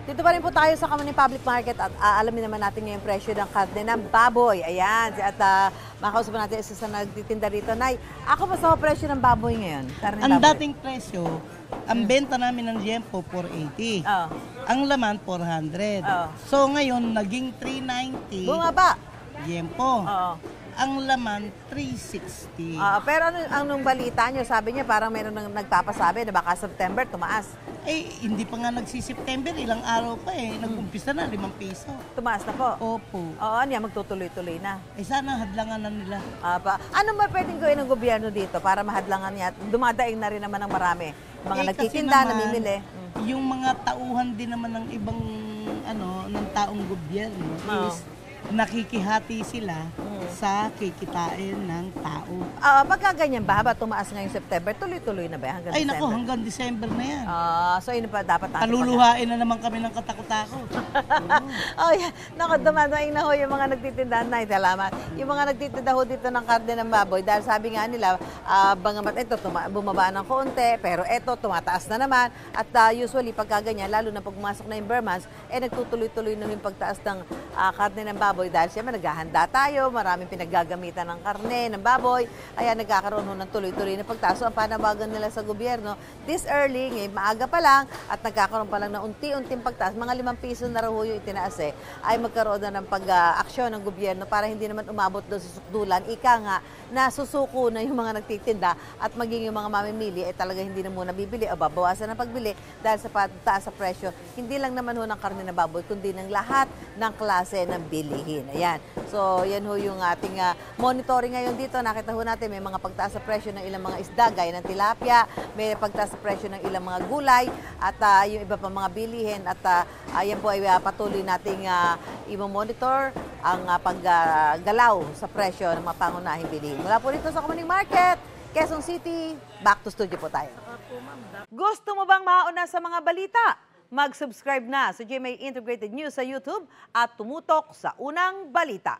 Dito pa rin po tayo sa Kamuning Public Market at aalamin naman natin ngayong presyo ng karne ng baboy. Ayan, at makakausap natin isa sa nagtitinda rito. Nay, ako mas ako presyo ng baboy ngayon? Karne ng Ang baboy. dating presyo, ang benta namin ng Liempo, 480. Oh. Ang laman, 400. Oo. So ngayon, naging 390. Bumaba. Liempo. Oo. Ang laman, 360. Pero anong balita nyo? Sabi niya parang meron nagpapasabi na baka September tumaas. Eh, hindi pa nga nagsiseptember, ilang araw pa eh. Nag-umpisa na, 5 piso. Tumaas na po. Opo. Oo, niya magtutuloy-tuloy na. Eh sana hadlangan na nila. Ano ba pwedeng gawin ng gobyerno dito para mahadlangan niya? Dumadaing na rin naman ng marami. Mga Eh, nagtitinda, kasi naman, namimili. Yung mga tauhan din naman ng ibang ng taong gobyerno is nakikihati sila sa kikitain ng tao. Pagka ganyan ba tumaas ngayong September, tuloy-tuloy na ba hanggang Ay December? nako, hanggang December na yan. So yun pa dapat natin Kaluluhain na naman kami ng katakot-takot. Oh, yeah. Naku, dumadaing na ho yung mga nagtitinda na. Salamat. Yung mga nagtitinda ho dito ng karne ng baboy, dahil sabi nga nila, bangamat ito, bumaba ng konti, pero ito, tumataas na naman. At usually, pagka ganyan, lalo na pag pumasok na yung Burmans, nagtutuloy-tuloy na yung pagtaas ng karne ng baboy dahil siyempre naghahanda tayo, maraming pinaggagamitan ng karne ng baboy, kaya nagkakaroon ho ng tuloy-tuloy na pagtaas. So, ang panawagan nila sa gobyerno, this early, ngayon maaga pa lang, at nagkakaroon pa lang ng unti-unting pagtaas, mga 5 piso na raw ho yung itinaas ay magkaroon na ng pag-aksyon ng gobyerno para hindi naman umabot doon sa sukdulan. Ika nga, nasusuko na yung mga nagtitinda at maging yung mga mamimili ay talaga hindi na muna bibili o babawasan ang pagbili dahil sa pagtaas sa presyo. Hindi lang naman ho ng karne na baboy, kundi ng lahat ng klase ng bilihin. Ayan. So, yan ho yung ating monitoring ngayon dito. Nakita ho natin may mga pagtaas sa presyo ng ilang mga isda, gaya ng tilapia, may pagtaas sa presyo ng ilang mga gulay, at yung iba pa mga bilihin. At yan po ay patuloy nating i-monitor ang paggalaw sa presyo ng mga pangunahing bilihin. Mula po dito sa Kamuning Market, Quezon City, back to studio po tayo. Gusto mo bang mauna sa mga balita? Mag-subscribe na sa GMA Integrated News sa YouTube at tumutok sa unang balita.